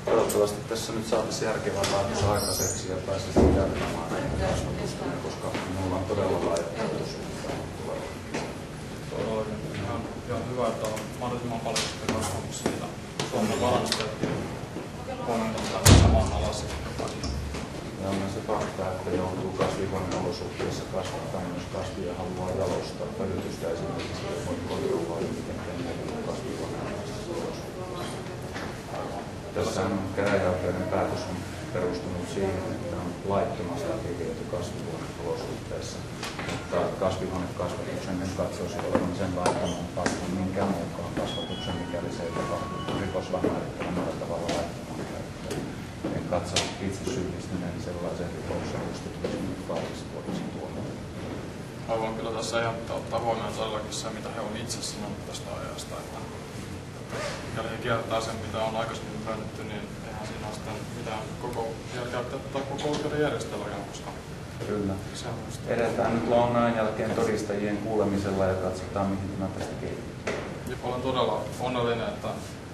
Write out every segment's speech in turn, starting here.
Toivottavasti tässä nyt saataisiin järkevä päätös aikaiseksi ja pääsisimme jatkamaan näitä kasvatusta, koska minulla on todella laaja käytös. Ihan hyvä, että on mahdollisimman paljon sitten kasvamassa niitä Suomen valmistajat huomioon samaan alas. Ja on se fakta, että joutuu kasvihuoneolosuhteissa kasvattamaan, jos kasvia haluaa jalostaa. Pölytystä esimerkiksi voi kontrolloida, miten tehdään kasvihuoneolosuhteissa. Tässä käräjäoikeuden päätös on perustunut siihen, että on laittomasti viljelty kasvihuoneolosuhteissa. Mutta kasvihuonekasvatuksen en katsoisi olevan sen laittomampaa kuin minkään mukaan kasvatuksen, mikäli se ei tapahdu rikoslain määrittelemällä tavalla laittomaan käyttöön. En katso itse syyllistyneen sellaiseen rikokseen, josta tulisi nyt 8 vuodeksi tuomioon. Haluan kyllä tässä ihan ottaa huomioon todellakin se, mitä he on itse sanonut tästä ajasta. Että mikäli he kiertää sen, mitä on aikaisemmin myönnetty, niin eihän siinä ole sitten mitään koko oikeuden järjestelmää, koska kyllä. Edetään nyt lounaan jälkeen todistajien kuulemisella ja katsotaan, mihin tämä tästä kehittyy. Olen todella onnellinen, että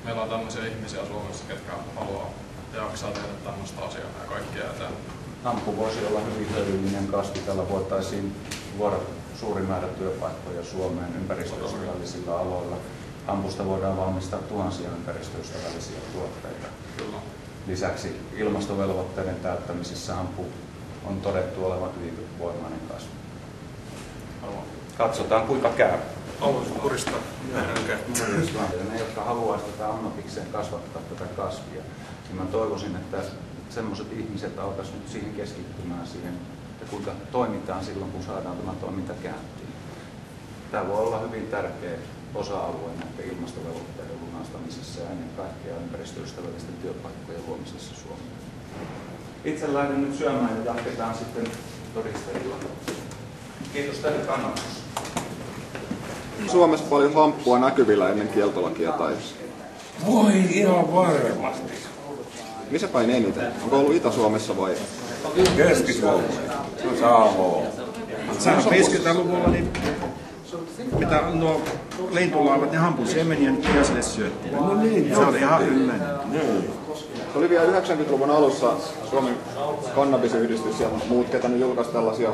meillä on tämmöisiä ihmisiä Suomessa, ketkä haluaa ja jaksaa tehdä tämmöistä asiaa ja kaikkea eteen. Hampu voisi olla hyvin hyödyllinen kasvi. Tällä voitaisiin luoda suuri määrä työpaikkoja Suomeen ympäristöystävällisillä aloilla. Hampusta voidaan valmistaa tuhansia ympäristöystävällisiä tuotteita. Kyllä. Lisäksi ilmastovelvoitteiden täyttämisessä hampu on todettu olevan hyvin voimainen kasvi. Katsotaan kuinka käy. Haluaisin kuristaa. Ne, jotka haluaisivat tätä ammatikseen kasvattaa tätä kasvia, niin mä toivoisin, että sellaiset ihmiset alkaisivat nyt siihen keskittymään siihen, että kuinka toimitaan silloin, kun saadaan tämä toiminta käyntiin. Tämä voi olla hyvin tärkeä osa-alue näiden ilmastovelvoitteiden lunastamisessa ja ennen kaikkea ympäristöystävällisten työpaikkojen luomisessa Suomeen. Itse lähden nyt syömään ja jatketaan sitten todistajilla. Kiitos teille kannatuksesta. Suomessa paljon hamppua näkyvillä ennen kieltolakia tai? Voi ihan varmasti. Missä päin eniten? Onko ollut Itä-Suomessa vai? Keski-Suomessa. Savo. 50-luvulla niin mitä nuo lintulaavat ja hampunsiemenien kiesille syöttiin. No niin, se oli ihan yleinen. Se oli vielä 90-luvun alussa Suomen kannabisyhdistys ja muut, ketä nyt julkaisi tällaisia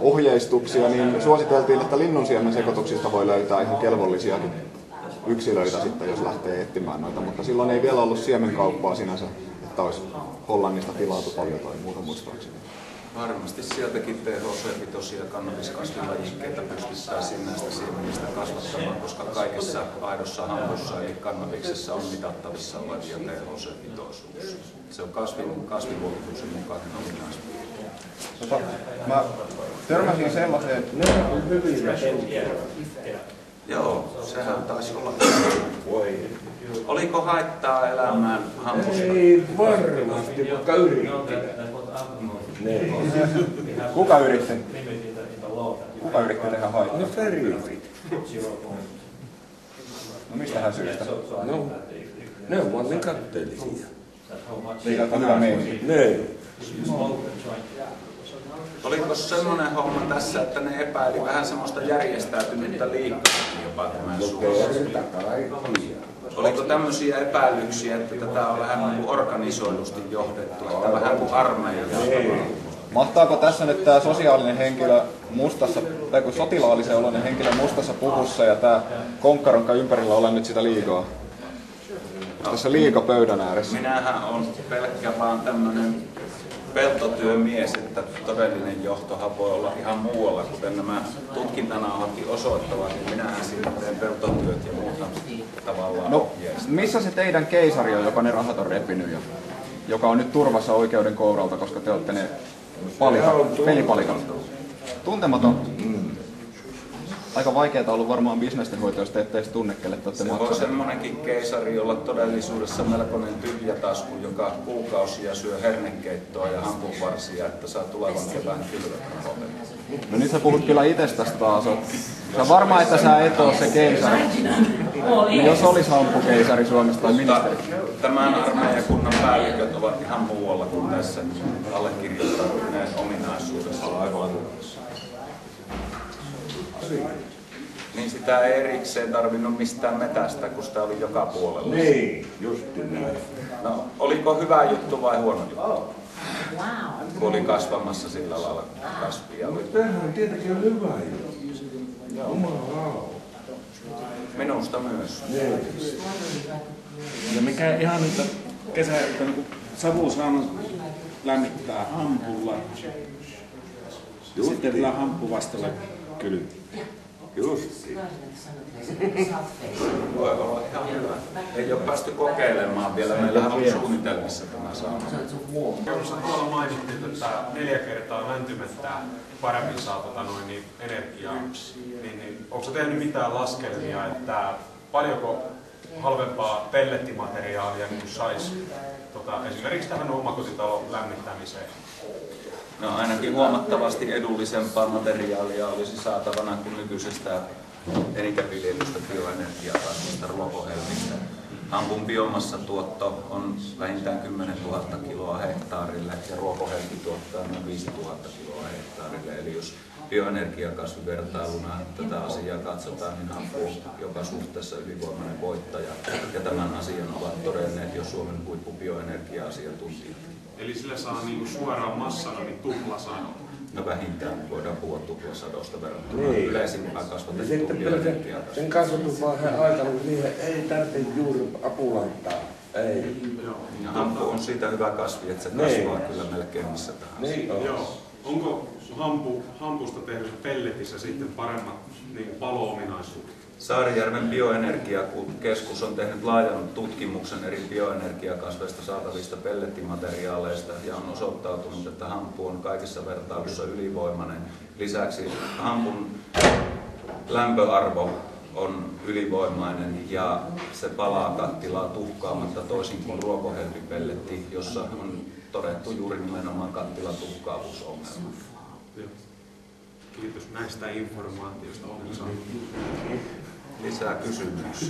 ohjeistuksia, niin suositeltiin, että linnunsiemmen sekoituksista voi löytää ihan kelvollisiakin yksilöitä sitten, jos lähtee etsimään noita, mutta silloin ei vielä ollut siemenkauppaa sinänsä, että olisi Hollannista tilattu paljon tai muuta muistaakseni. Varmasti sieltäkin THC-pitoisia kannabiskasvilajikkeita pystyttäisiin näistä siemenistä kasvattamaan, koska kaikessa aidossa hampussa eli kannabiksessa on mitattavissa olevia THC-pitoisuuksia. Se on kasvihuolituksen mukainen ominaisuus. Mä törmäsin sellaiseen. Joo, sehän taisi olla. Oliko haittaa elämään hampussa? Ei varmasti, vaikka yritti. Kuka yritti? Kuka yritti tehdä haittaa? No Feririt. No mistähän syystä? No, ne on vaan ne katteellisia. Liikaa hyvä meininki. Ne. Oliko semmoinen homma tässä, että ne epäili vähän semmoista järjestäytynyttä liikkaa jopa tämän suhteen? Oliko tämmöisiä epäilyksiä, että tätä on vähän niin kuin organisoidusti johdettu, että vähän kuin armeija? Mahtaako tässä nyt tämä sosiaalinen henkilö mustassa, tai kun sotilaallisen oloinen henkilö mustassa puvussa ja tämä konkkaronka ympärillä olla nyt sitä liigaa? Tässä liiga pöydän ääressä. Minähän on pelkkä vaan tämmöinen peltotyömies, että todellinen johtohan voi olla ihan muualla, kuten nämä tutkintanauhatkin osoittavat, niin minähän siinä teen peltotyöt ja muuta tavallaan. No, missä se teidän keisari on, joka ne rahat on repinyt ja joka on nyt turvassa oikeuden kouralta, koska te olette ne pelipalikat? Tuntematon. Aika vaikeaa ollut varmaan bisnestenhoito, jos te ette edes tunne, kelle te olette maksaneet. Se voi semmoinenkin keisari olla todellisuudessa melkoinen tyhjätasku, joka kuukausia syö hernekeittoa ja hampunvarsia, että saa tulevan kevään kylvät rahoille. No nyt sä puhut kyllä itsestäsi taas. Sä on varma, että sä et ole se keisari. Niin jos olisi hampukeisari Suomesta tai ministeri. Tämän armeijakunnan päälliköt ovat ihan muualla kuin tässä allekirjoittaneen ominaisuudessa. Aivan. Niin sitä ei erikseen tarvinnut mistään metästä, kun sitä oli joka puolella. Niin, justi näin. No, oliko hyvä juttu vai huono juttu? Kun oli kasvamassa sillä lailla kasvia. Tämähän on tietenkin hyvä juttu. Jumala. Minusta myös. Ja mikä ihan nyt kesäiltä niin savusaunan lämmittää hampulla. Sitten vielä hampuvastalle kylpyä. Justi. Voi olla ihan hyvä. Ei ole päästy kokeilemaan vielä. Meillähän on suunnitelmissa tämä sauna. Tuossa tuolla mainittiin, että 4 kertaa mäntymettä paremmin saa energiaa. Niin, onko tehnyt mitään laskelmia, että paljonko halvempaa pellettimateriaalia niin saisi esimerkiksi tähän omakotitalon lämmittämiseen? No ainakin huomattavasti edullisempaa materiaalia olisi saatavana kuin nykyisestä elinkäviljelystä bioenergiakasvista ruokohelmistä. Hampun biomassatuotto on vähintään 10 000 kiloa hehtaarille ja ruokohelmi tuottaa noin 5 000 kiloa hehtaarille. Eli jos bioenergiakasvivertailuna tätä asiaa katsotaan, niin hampu on joka suhteessa ylivoimainen voittaja. Ja tämän asian ovat todenneet jo Suomen huippubioenergia-asiantuntijat. Eli sillä saa niinku suoraan massana niin tuplasado. No vähintään voidaan puhua tuplasadosta verrattuna yleisimpään kasvatettuun bioenergiakasviin. Sen kasvatusvaiheen aikana niihin ei tarvitse juuri apulantaa. Ei. Ja hampu on siitä hyvä kasvi, että se kasvaa kyllä melkein missä tahansa. Niin on. Joo. Onko hampusta tehdyssä pelletissä sitten paremmat niin palo-ominaisuudet? Saarijärven bioenergiakeskus on tehnyt laajan tutkimuksen eri bioenergiakasveista saatavista pellettimateriaaleista ja on osoittautunut, että hampu on kaikissa vertailussa ylivoimainen. Lisäksi hampun lämpöarvo on ylivoimainen ja se palaa kattilaa tuhkaamatta toisin kuin ruokohelmipelletti, jossa on todettu juuri nimenomaan kattilatuhkaavuusongelma. Kiitos näistä informaatioista. Olen saanut. Lisää kysymyksiä.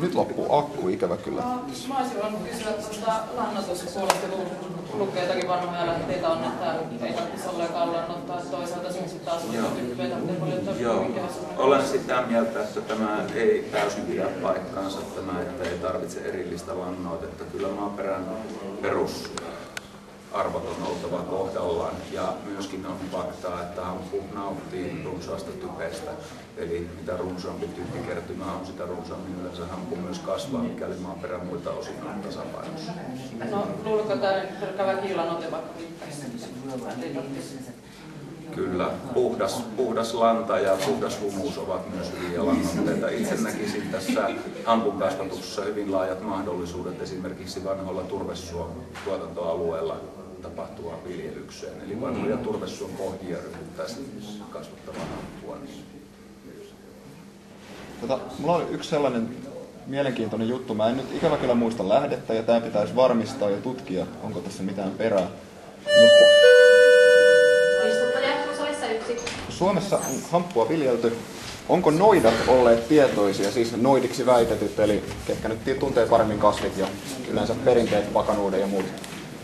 Nyt loppuu akku, ikävä kyllä. Mä olisin voinut kysyä lannoituspuolesta, kun lukee jotakin vanhoja lähteitä on, että ei tarvitsisi ollenkaan lannottaa. Toisaalta sitten taas typpejä tarvitsee paljon Joo, olen sitä mieltä, että tämä ei täysin pidä paikkaansa, että ei tarvitse erillistä lannoitetta. Kyllä maaperän perusarvot on oltava kohdallaan ja myöskin on faktaa, että hampu nauttii runsaasta typestä. Eli mitä runsaampi typpikertymä on, sitä runsaammin yleensä hampu myös kasvaa, mikäli maaperän muita osin on tasapainossa. No, luuletko, että tämä väkilannoite vaikka riittäisi? Kyllä, puhdas lanta ja puhdas humus ovat myös hyviä lannoitteita. Itse näkisin tässä hampun kasvatuksessa hyvin laajat mahdollisuudet esimerkiksi vanhoilla turvesuon-tuotantoalueilla tapahtuvaan viljelykseen. Eli vanhoja turvesuon pohjia ryhdyttäisiin kasvattamaan hampua. Mulla on yksi sellainen mielenkiintoinen juttu. Mä en nyt ikävä kyllä muista lähdettä ja tämä pitäisi varmistaa ja tutkia, onko tässä mitään perää. Suomessa on hamppua viljelty. Onko noidat olleet tietoisia, siis noidiksi väitetyt, eli ketkä nyt tuntee paremmin kasvit ja yleensä perinteet, pakanuuden ja muut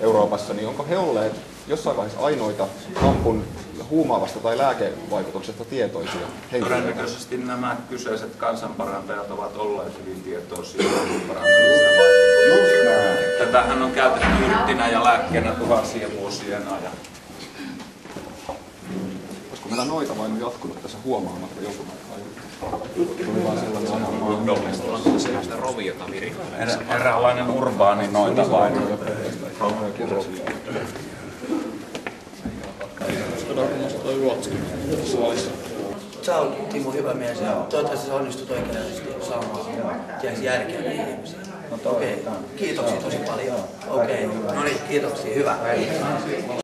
Euroopassa, niin onko he olleet jossain vaiheessa ainoita hampun huumaavasta tai lääkevaikutuksesta tietoisia henkilöitä? Todennäköisesti nämä kyseiset kansanparantajat ovat olleet hyvin tietoisia parantamista. Tätähän on käytetty yrttinä ja lääkkeenä tuhansien vuosien ajan. Olisiko meillä noita vain jatkunut tässä huomaamatta joku aikaa? Tuli vaan sellainen mahdollista. Roviota virittää. Eräänlainen urbaani noita vain. Sä oot, Timo, hyvä mies ja toivottavasti sä onnistut oikeasti saamaan järkeä näihin ihmisiin. Okei, kiitoksia tosi paljon. Okei, no niin, kiitoksia, hyvä.